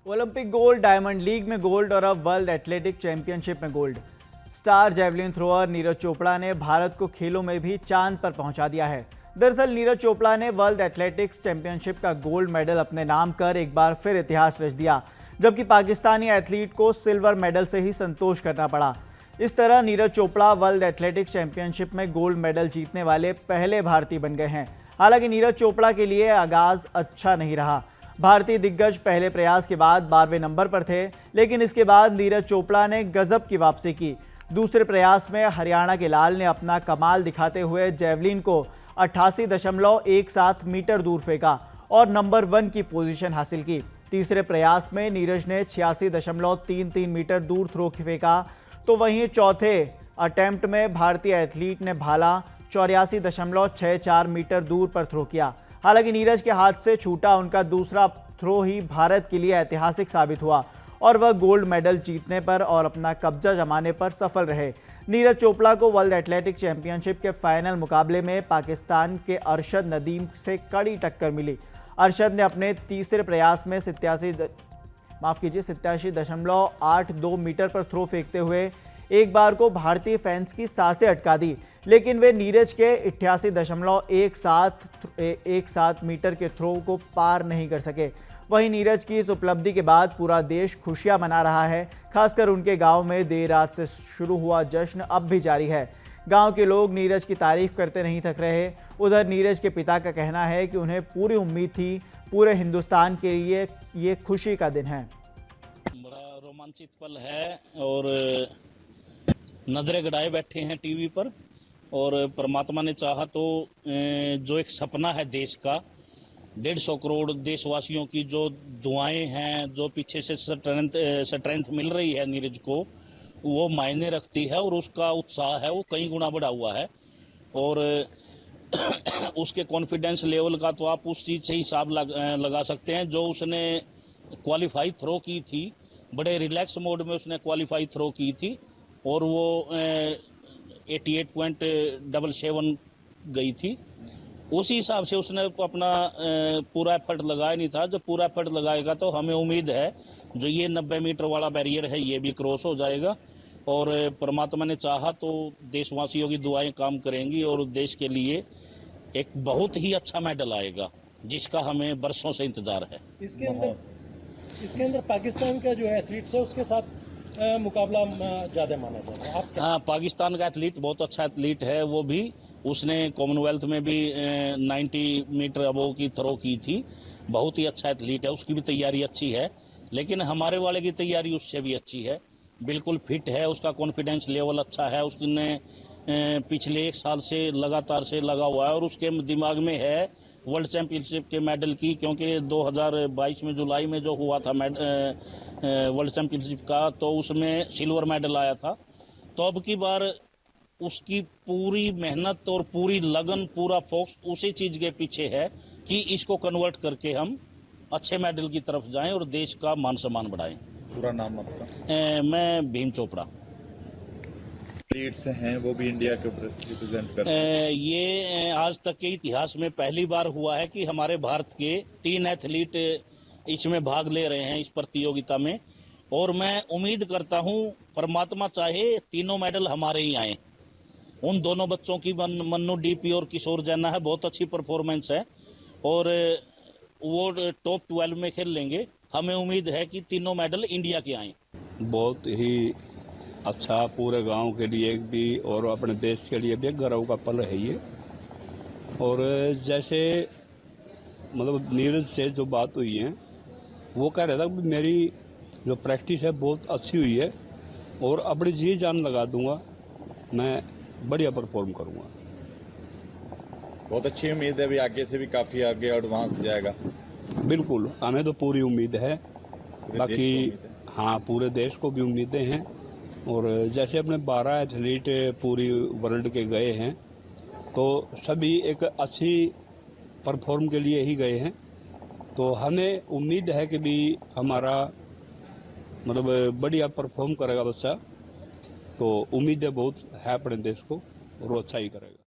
Olympic gold, diamond league में gold और अब वर्ल्ड एथलेटिक चैंपियनशिप में gold. Star javelin thrower Neeraj Chopra ने भारत को खेलों में भी चांद पर पहुंचा दिया है। दरअसल नीरज चोपड़ा ने वर्ल्ड एथलेटिक्स चैंपियनशिप का गोल्ड मेडल अपने नाम कर एक बार फिर इतिहास रच दिया, जबकि पाकिस्तानी एथलीट को सिल्वर मेडल से ही संतोष करना पड़ा। इस तरह Neeraj Chopra world athletics championship में गोल्ड मेडल जीतने वाले पहले भारतीय बन गए हैं। हालांकि नीरज चोपड़ा के लिए आगाज अच्छा नहीं रहा। भारतीय दिग्गज पहले प्रयास के बाद 12वें नंबर पर थे, लेकिन इसके बाद नीरज चोपड़ा ने गजब की वापसी की। दूसरे प्रयास में हरियाणा के लाल ने अपना कमाल दिखाते हुए जेवलिन को 88.17 मीटर दूर फेंका और नंबर 1 की पोजीशन हासिल की। तीसरे प्रयास में नीरज ने 86.33 मीटर दूर थ्रो फेंका, तो वहीं चौथे अटेम्प्ट में भारतीय एथलीट ने भाला 84.64 मीटर दूर पर थ्रो किया। हालांकि नीरज के हाथ से छूटा उनका दूसरा थ्रो ही भारत के लिए ऐतिहासिक साबित हुआ और वह गोल्ड मेडल जीतने पर और अपना कब्जा जमाने पर सफल रहे। नीरज चोपड़ा को वर्ल्ड एथलेटिक चैंपियनशिप के फाइनल मुकाबले में पाकिस्तान के अरशद नदीम से कड़ी टक्कर मिली। अरशद ने अपने तीसरे प्रयास में 87.82 मीटर पर थ्रो फेंकते हुए एक बार को भारतीय फैंस की सांसें अटका दी, लेकिन वे नीरज के 88.17 मीटर के थ्रो को पार नहीं कर सके। वहीं नीरज की इस उपलब्धि के बाद पूरा देश खुशियां मना रहा है। खासकर उनके गांव में देर रात से शुरू हुआ जश्न अब भी जारी है। गांव के लोग नीरज की तारीफ करते नहीं थक रहे। उधर नीरज के पिता का कहना है कि उन्हें पूरी उम्मीद थी, पूरे हिंदुस्तान के लिए ये खुशी का दिन है। बड़ा रोमांचित पल है और नजरें गड़ाए बैठे हैं टीवी पर। और परमात्मा ने चाहा तो जो एक सपना है देश का, 150 करोड़ देशवासियों की जो दुआएं हैं, जो पीछे से स्ट्रेंथ मिल रही है नीरज को, वो मायने रखती है और उसका उत्साह है वो कई गुना बढ़ा हुआ है। और उसके कॉन्फिडेंस लेवल का तो आप उस चीज से हिसाब लगा सकते हैं जो उसने क्वालिफाई थ्रो की थी। बड़े रिलैक्स मोड में उसने क्वालिफाई थ्रो की थी और वो 88.77 गई थी। उसी हिसाब से उसने अपना पूरा एफर्ट लगाया नहीं था। जब पूरा एफर्ट लगाएगा तो हमें उम्मीद है जो ये 90 मीटर वाला बैरियर है ये भी क्रॉस हो जाएगा। और परमात्मा ने चाहा तो देशवासियों की दुआएं काम करेंगी और देश के लिए एक बहुत ही अच्छा मेडल आएगा जिसका हमें बरसों से इंतजार है। इसके अंदर पाकिस्तान का जो एथलीट्स है उसके साथ मुकाबला ज्यादा माना जाता है। हाँ, पाकिस्तान का एथलीट बहुत अच्छा एथलीट है। वो भी उसने कॉमनवेल्थ में भी 90 मीटर अबोव की थ्रो की थी। बहुत ही अच्छा एथलीट है, उसकी भी तैयारी अच्छी है। लेकिन हमारे वाले की तैयारी उससे भी अच्छी है, बिल्कुल फिट है, उसका कॉन्फिडेंस लेवल अच्छा है। उसने पिछले 1 साल से लगातार से लगा हुआ है और उसके दिमाग में है वर्ल्ड चैंपियनशिप के मेडल की, क्योंकि 2022 में जुलाई में जो हुआ था वर्ल्ड चैंपियनशिप का, तो उसमें सिल्वर मेडल आया था। तो अब की बार उसकी पूरी मेहनत और पूरी लगन, पूरा फोकस उसी चीज के पीछे है कि इसको कन्वर्ट करके हम अच्छे मेडल की तरफ जाएं और देश का मान सम्मान बढ़ाएं। पूरा नाम आपका? मैं भीम चोपड़ा। एथलीट्स हैं वो भी इंडिया को रिप्रेजेंट करते हैं। ये आज तक के इतिहास में पहली बार हुआ है कि हमारे भारत के 3 एथलीट इसमें भाग ले रहे हैं इस प्रतियोगिता में। और मैं उम्मीद करता हूं परमात्मा चाहे तीनों मेडल हमारे ही आए। उन दोनों बच्चों की मन्नू डीपी और किशोर जैना है, बहुत अच्छी परफॉर्मेंस है और वो टॉप 12 में खेल लेंगे। हमें उम्मीद है कि तीनों मेडल इंडिया के आए। बहुत ही अच्छा पूरे गांव के लिए भी और अपने देश के लिए भी गर्व का पल है ये। और जैसे मतलब नीरज से जो बात हुई है, वो कह रहा था कि मेरी जो प्रैक्टिस है बहुत अच्छी हुई है और अपनी जी जान लगा दूंगा, मैं बढ़िया परफॉर्म करूंगा। बहुत अच्छी उम्मीद है, अभी आगे से भी काफी आगे एडवांस जाएगा। बिल्कुल, हमें तो पूरी उम्मीद है। बाकी हाँ, पूरे देश को भी उम्मीदें हैं। और जैसे अपने 12 एथलीट पूरी वर्ल्ड के गए हैं, तो सभी एक अच्छी परफॉर्म के लिए ही गए हैं। तो हमें उम्मीद है कि भी हमारा मतलब बढ़िया परफॉर्म करेगा बच्चा। तो उम्मीदें बहुत है अपने देश को और वो अच्छा ही करेगा।